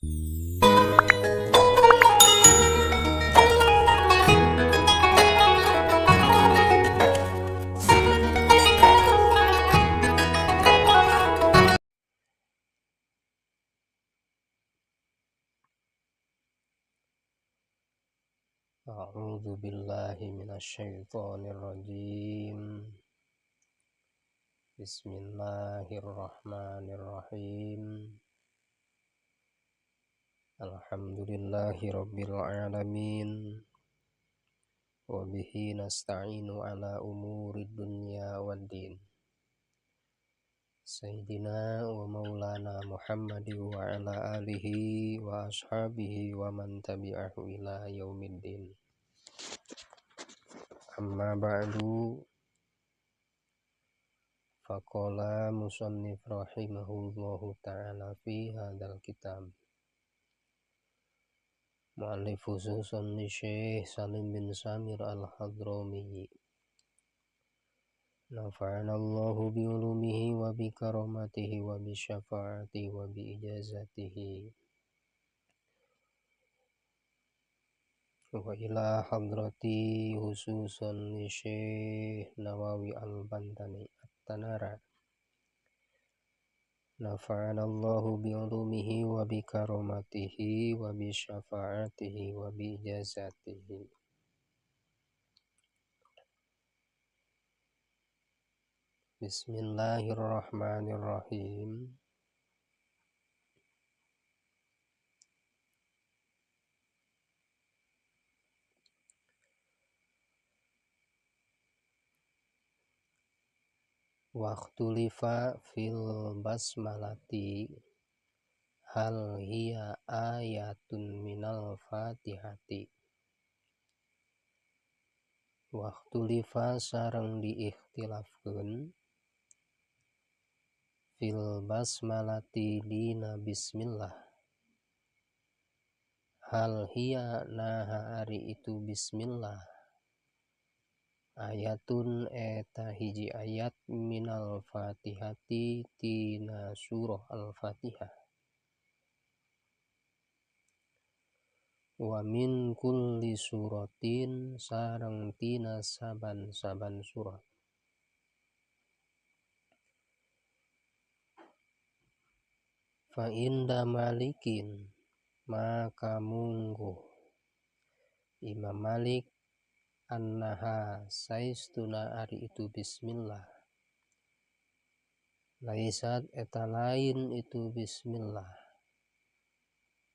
A'udzu billahi minasyaitonir rajim. Bismillahirrahmanirrahim. Alhamdulillahi rabbil alamin. Wa bihi nasta'inu ala umurid dunya waddin. Sayyidina wa maulana Muhammadin wa ala alihi wa ashabihi wa man tabi'ahu ila yaumiddin. Amma ba'du. Faqala musannif rahimahullahu ta'ala fi hadzal kitab. Mu'allif khususan li Syekh Salim bin Samir al-Hadrami. Nafa'ana Allahu bi ulumihi wa bi karamatihi wa bi syafaatihi wa bi ijazatihi. Wa ila hadrati khususan li Syekh Nawawi al-Bantani at-Tanara. Nafa'ana Allahu bi ulumihi wa bi karamatihi wa bi syafaatihi wa bi ijazatihi. Bismillahirrahmanirrahim. Waqtulifa fil basmalati hal hiya ayatun minal fatihati. Waqtulifa sareng diikhtilafkeun fil basmalati dina bismillah. Hal hiya naha ari itu bismillah. Ayatun eta hiji ayat minal fatihati tina surah al-fatihah. Wa min kulli suratin sareng tina saban-saban surat. Fa inda malikin maka mungguh Imam Malik annaha saistuna ari itu bismillah. Laisat eta lain itu bismillah.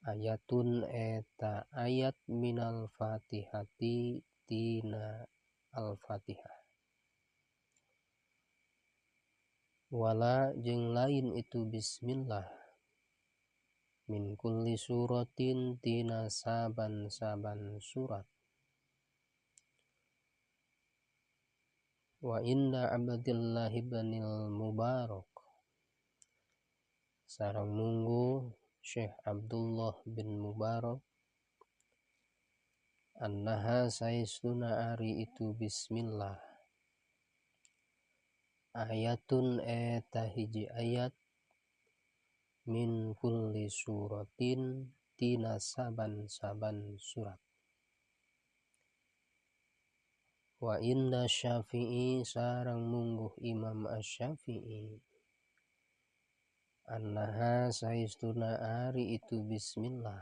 Ayatun eta ayat minal fatihati tina al-fatihah. Wala jeung lain itu bismillah. Min kulli suratin tina saban-saban surat. Wa inda Abdillah ibnil Mubarak sareng munggu Syekh Abdullah bin Mubarak annaha saistuna ari itu bismillah. Ayatun eta hiji ayat min kulli suratin tina saban-saban surat. Wa inda Syafi'i sareng mungguh Imam Asy-Syafi'i annaha saistuna ari itu bismillah.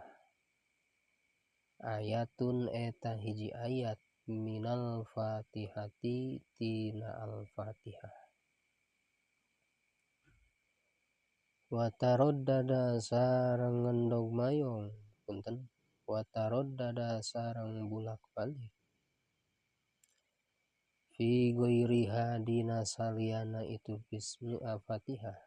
Ayatun eta hiji ayat minal fatihati tina al-fatihah. Wa taraddada sareng ngendog mayong punten. Wa taraddada sareng bulak-balik fi ghairiha dina saliyana itu bismillah fatihah.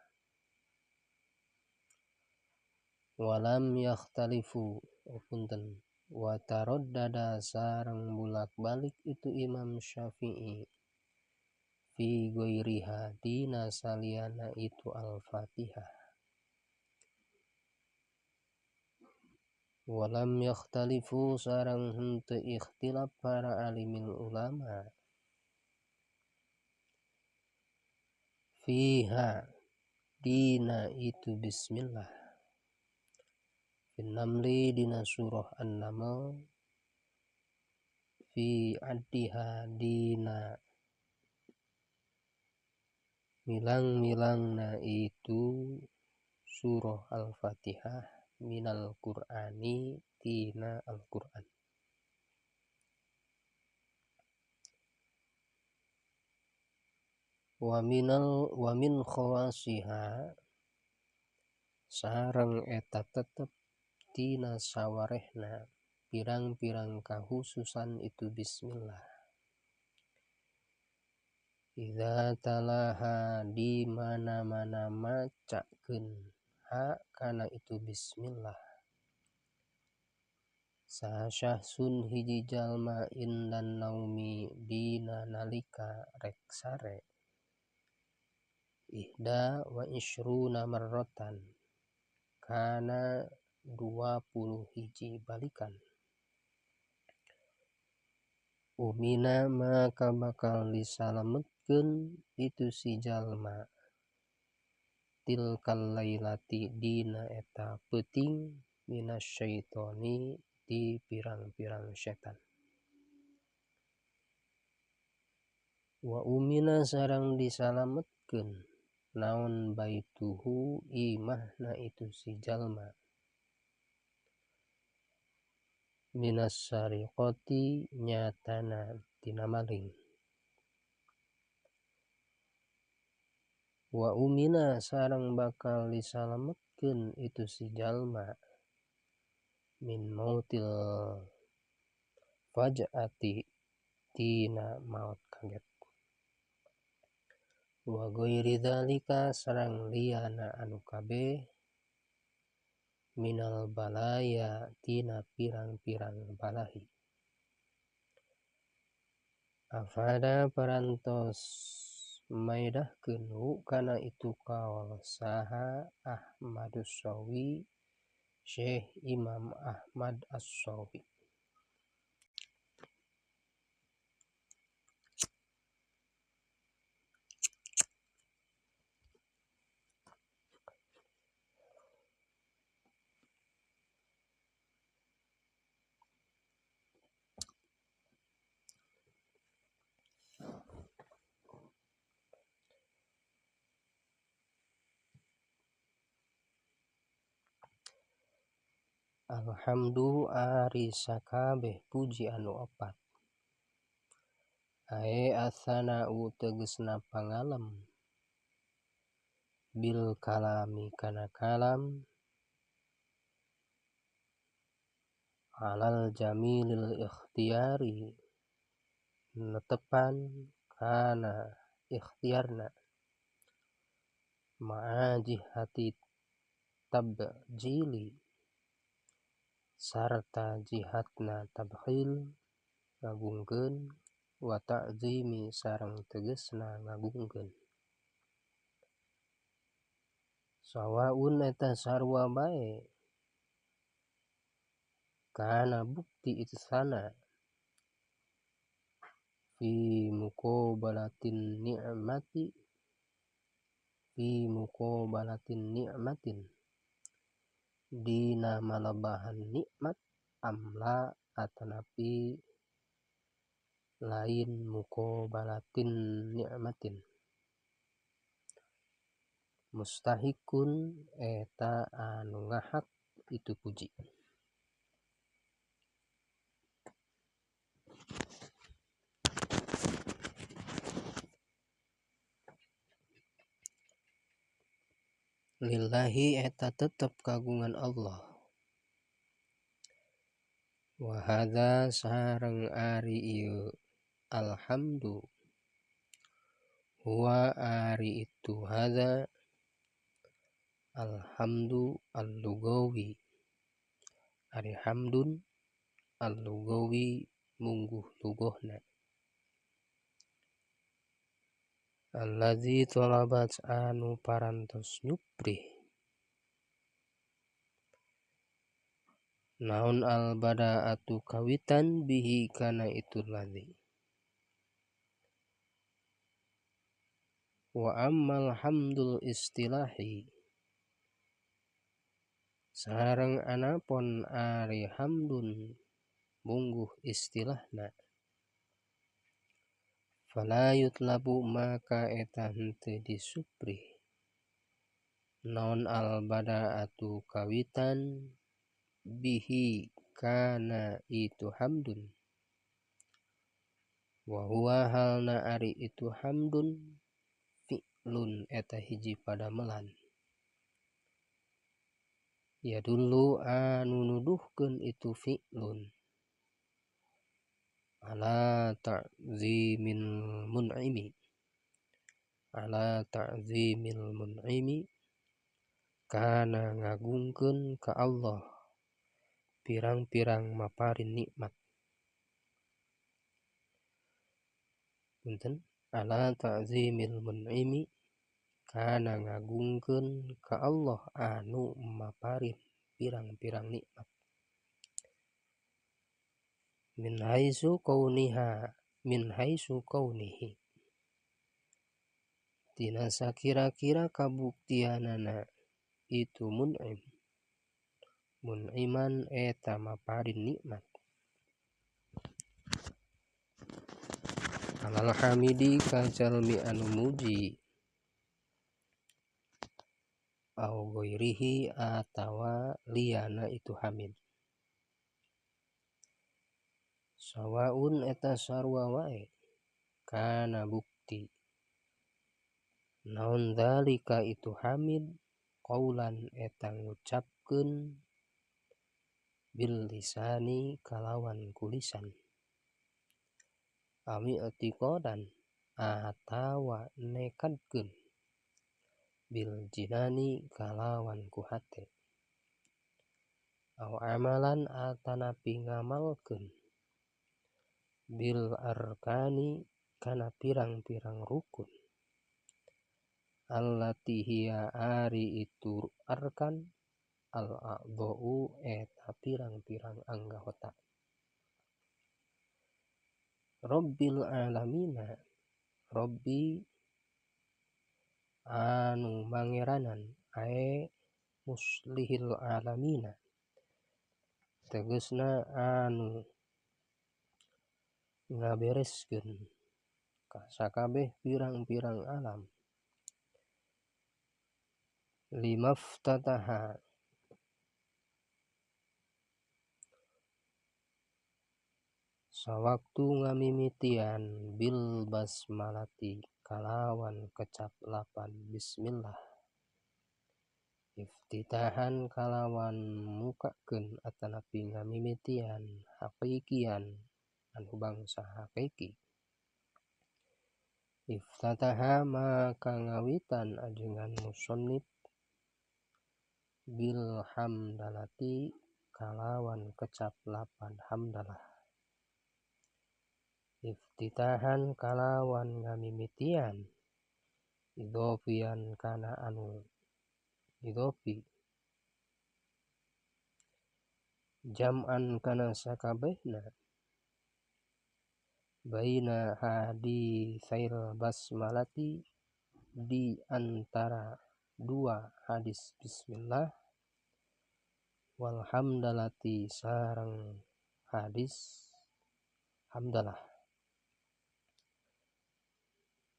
Walam yakhtalifu punten. Wa taraddada sareng bulak-balik itu Imam Syafi'i fi ghairiha dina saliyana itu al-fatihah. Walam yakhtalifu sareng henteu ikhtilaf para alimil ulama fiha dina itu bismillah. Namli dina surah An-Naml fi addiha dina milang-milangna itu surah Al-Fatihah minal Qur'ani tina Al-Qur'an. Wa min khawasiha sareng eta tetep tina sawarehna pirang-pirang kahususan itu bismillah. Idza talaha di mana-mana macakeun ha kana itu bismillah. Sasyahsun hiji jalma indan naumi dina nalika rek sare. Ihda wa ishruna marrotan kana 21 balikan. Umina maka bakal disalametkeun itu si jalma tilkal lailati dina eta peuting minasyaitoni di pirang-pirang setan. Wa umina sareng disalametkeun naon baituhu imahna itu si jalma minas sariqati nyatana tina maling. Wa umina sareng bakal disalametkeun itu si jalma min mautil faj'ati tina maut kaget. Wa ghairi dzalika sareng liyana anu kabeh minal balaya tina pirang-pirang balahi. Afada parantos maedahkeun kana itu kaul saha Ahmadus Shawi Syekh Imam Ahmad As-Shawi. Alhamdu ari sakabeh puji anu opat. Ae atsana'u tegesna pangalem. Bil kalami kana kalam. Alal jamilil ikhtiyari netepan kana ikhtiarna. Ma'ajih hati tabjili sarta jihatna tabkhil ngagungkeun wa ta'zimi sareng tegesna ngagungkeun. Sawaun eta sarua bae kana bukti ihsana fi muqabalatin ni'matin dina malabahan nikmat amla atanapi lain muqabalatin ni'matin. Mustahikun eta anu ngahak itu puji. Lillahi eta tetep kagungan Allah. Wa hadza sareng ari ieu alhamdu huwa ari itu hadza alhamdu al-lugawi ari hamdun al-lugawi mungguh lugohna. Allazi talabat anu parantos nyuprih naon al-bada'atu kawitan bihi kana itu ladzi. Wa ammal hamdul istilahi Sareng anapun ari hamdun mungguh istilahna. Fala yutlabu maka eta henteu disuprih naon al bada'atu kawitan bihi kana itu hamdun, wa huwa halna ari itu hamdun fi'lun eta hiji padamelan. Ya dulu anu nuduhkeun itu fi'lun ala ta'zimil mun'imi, ala ta'zimil mun'imi kana ngagungkeun ka Allah pirang-pirang maparin nikmat. Punten, ala ta'zimil mun'imi kana ngagungkeun ka Allah anu maparin pirang-pirang nikmat. Min haisu kaunihi tina sakira-kira kabuktianana itu mun'iman eta maparin nikmat. Alal hamidi ka jalmi anu muji au ghairihi atawa liana itu hamid. Sawaun eta sarua wae kana bukti naon dzalika itu hamid qaulan eta ngucapkeun bil lisani kalawan kulisan, ami i'tiqadan atawa nekadkeun bil jinani kalawan ku hate, au amalan atanapi ngamalkeun bil arkani kana pirang-pirang rukun, allati hiya ari itu arkan al a'dha'u eta pirang-pirang anggota. Rabbil alamina, Rabbi anu mangeranan ae muslihil alamina tegasna anu ngabereskeun ka sakabeh pirang-pirang alam. Limaftataha sawaktu ngamimitian bil basmalati kalawan kecap lapan bismillah, iftitahan kalawan mukakeun atanapi ngamimitian haqiqian anu bangsa haqiqi. Iftataha maka ngawitan ajengan musannif bil hamdalati kalawan kecap lapan hamdalah, iftitahan kalawan ngamimitian idhofian kana anu idhofi, jam'an kana sakabehna baina haditsail basmalati di antara dua hadis bismillah wal hamdalati sareng hadis hamdalah.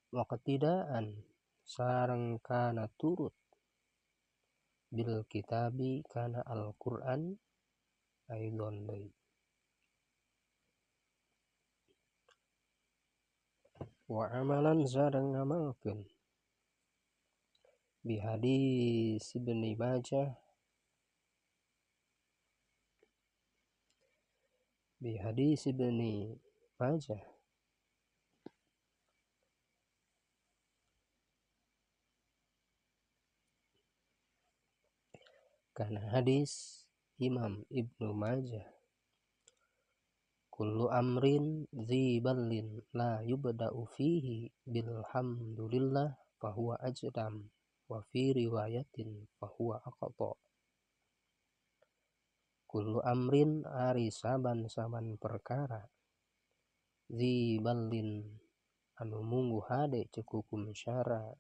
Waqtidaan sareng kana turut bil kitabi kana Al-Qur'an aidon deui. Wa amalan sareng ngamalkeun bi hadis Ibnu Majah kana hadis Imam Ibnu Majah, kullu amrin dziballin la yubda'u fihi bilhamdulillah fahuwa ajdam wa fi riwayatin fahuwa aqta. Kullu amrin ari saban-saban perkara dziballin anu mungguh hade ceuk hukum syara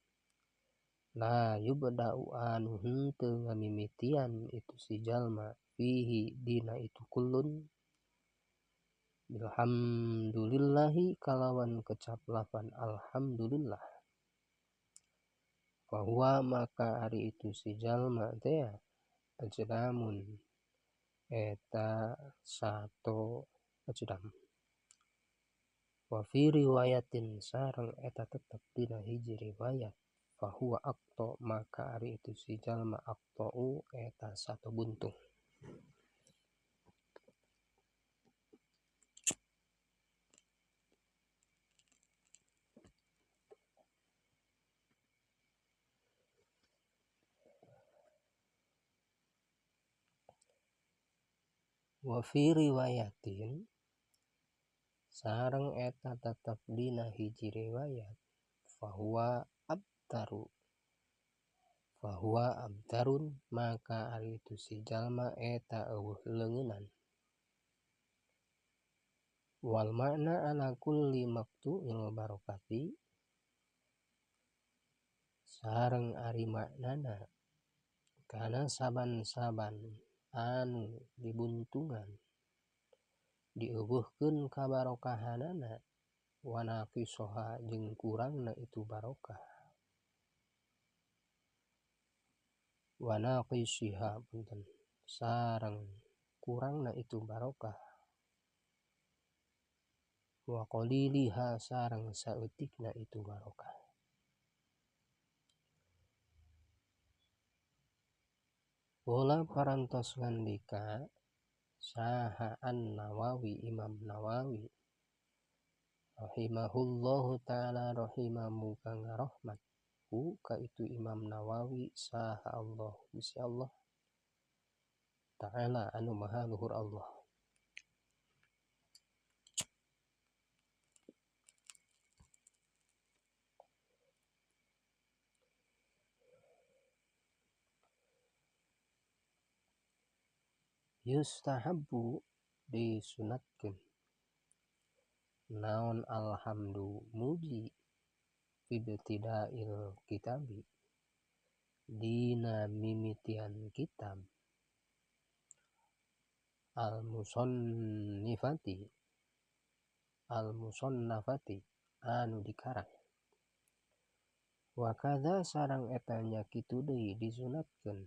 la yubda'u anu henteu ngamimitian itu si jalma fihi dina itu kullun bilhamdulillahi kalawan kecap lafan alhamdulillah, fahuwa maka ari itu si jalma teh ajdamun eta sato ajdam. Wa fi riwayatin sareng eta tetep dina hiji riwayat fahuwa aqto maka ari itu si jalma aqtou eta sato buntung. Wa fi riwayatin sareng eta tetep dina hiji riwayat fahuwa abdarun maka ari itu si jalma eta eueuh leungeunnan. Wal makna ala kulli maqtu'il barokati sareng ari maknana kana saban-saban anu dibuntungan dieuweuhkeun kabarokahanana wa naqisoha jeung kurangna itu barokah wa naqisiha punten sareng kurangna itu barokah wa qaliliha sareng saeutikna itu barokah. Bola parantos ngandika saha an-Nawawi Imam Nawawi rahimahullahu ta'ala rahimahu kang rahmat ka itu Imam Nawawi saha Allah Gusti Allah ta'ala anu maha luhur Allah. Yustahabbu disunatkeun naon alhamdu muji fibtidail kitabi dina mimitian kitab al-musannafati anu dikarang. Wa kadza sareng eta nya kitu deui disunatkeun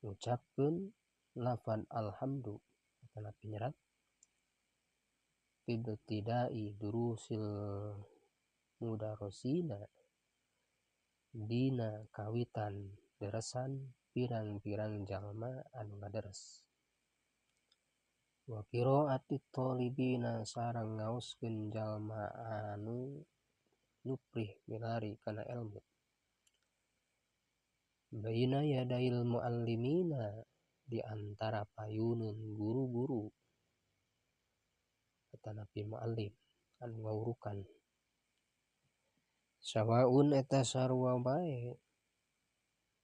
ngucapkeun lafan alhamdu kana penyerat fibtidai durusil mudarosina dina kawitan deresan pirang-pirang jalma anu ngaderes. Wa qiraatit thalibina sareng ngaoskeun jalma anu nuprih milari kana ilmu. Baina yadail muallimina di antara payuneun guru-guru atanapi muallim anu ngawurukan. Sawaun eta sarua bae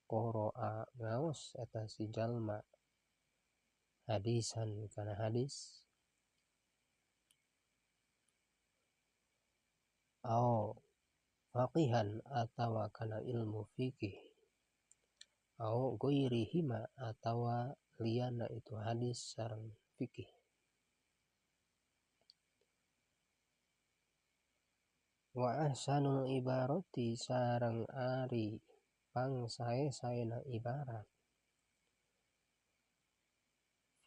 qoro'a ngaos eta si jalma hadisan kana hadis au faqihan atawa kana ilmu fikih au ghairihima atawa liana itu hadis sareng fikih. Wa ahsanul ibarati sareng ari pangsae-saena ibarat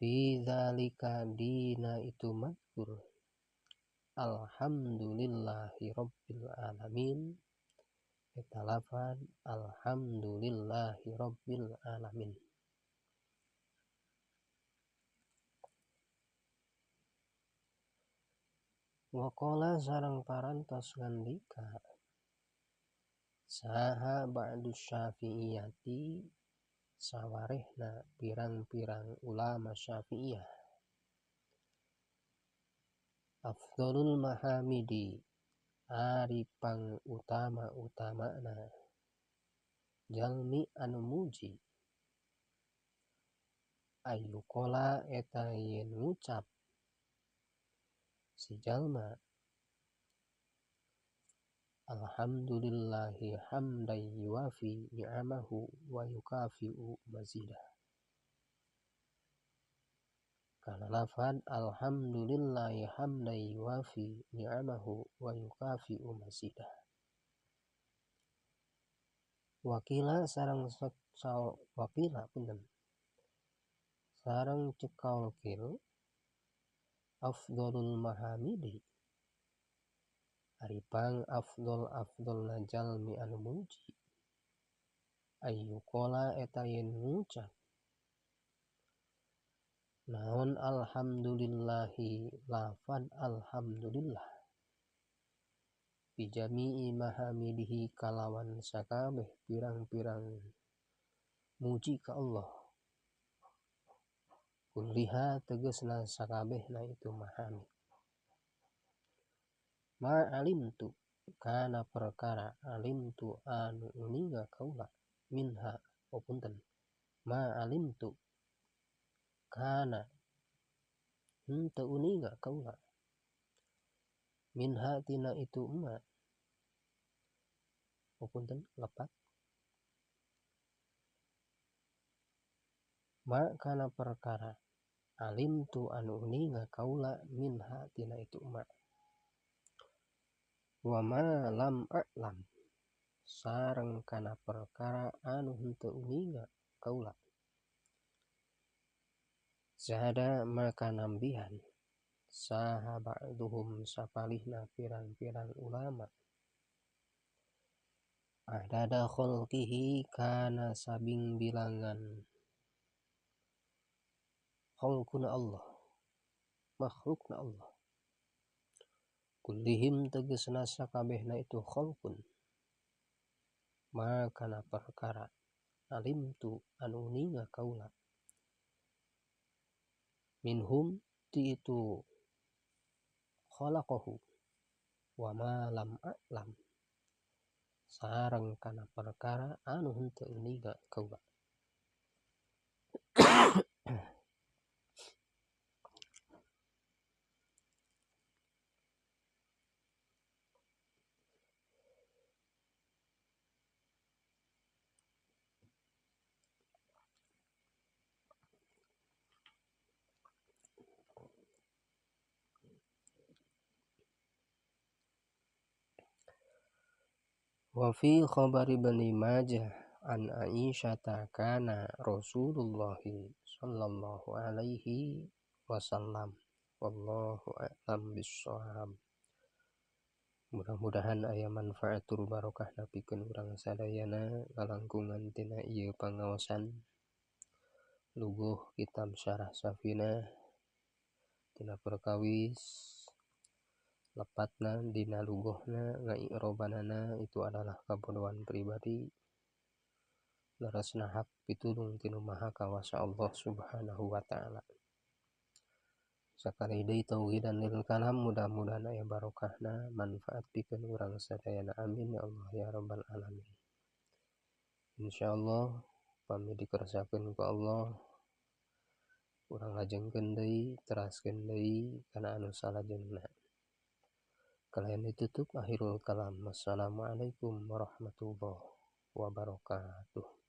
fi dzalika dina itu mazkur alhamdulillahi rabbil alamin eta lafaz alhamdulillahi rabbil alamin. Wa qala sareng parantos ngandika saha ba'du syafi'iyati sawarehna pirang-pirang ulama Syafi'iyah afdhalul mahamidi ari pang utama-utamana jalmi anu muji ailukola eta yen ngucap si jalma alhamdulillahi hamdan yuwafi ni'amahu wa yukafi'u mazidah. Karena lafaz alhamdulillahi hamdan yuwafi ni'amahu wa yukafi'u mazidah. Wakila sarang wakila punten sarang cekal kil afdolul mahamidi aripang afdol jalmi anu muji ayyukola eta yen ngucap naon alhamdulillahi lafad alhamdulillah bijami'i mahamidihi kalawan sakabeh pirang-pirang muji ka Allah kulliha tegesna sakabehna itu mahamid ma alimtu kana perkara alimtu anu uninga kaula minha opunten ma alimtu kana henteu uninga kaula minha tina itu emak opunten lepat ma kana perkara alimtu anu uninga kaula minha tina itu emak wa ma lam a'lam sareng kana perkara anu henteu uninga kaula zada maka nambihan saha ba'duhum sapalihna pirang-pirang ulama adada kholqihi kana sabing bilangan kholquna Allah makhlukna Allah kullihim tegesna sakabehna itu kholqun maka na perkara alimtu anu uninga kaula minhum ti itu khalaqahu wa ma lam a'lam sareng kana perkara anu henteu uninga kaula wa fi khabari Bani Majah an Aisyata kana Rasulullah sallallahu alaihi wasallam wallahu a'lam bissawab. Mudah-mudahan aya manfaatur barokah napikeun urang sadayana ngalangkungan tina ieu pangaosan luguh kitab Syarah Safinah tina perkawis lepatna dina luguhna ngairobanana itu adalah kabodohan pribadi larasna hak pitulung tinu maha kawasa Allah subhanahu wa ta'ala. Sakali deui tauhidan lil kalam mudah-mudahan aya barokahna manfaat pikeun urang sadayana amin ya Allah ya rabbal alamin. Insyaallah pami dikersakeun ku Allah urang lajengkeun deui teraskeun deui kana anu salajengna. Kalian ditutup akhirul kalam. Wassalamualaikum warahmatullahi wabarakatuh.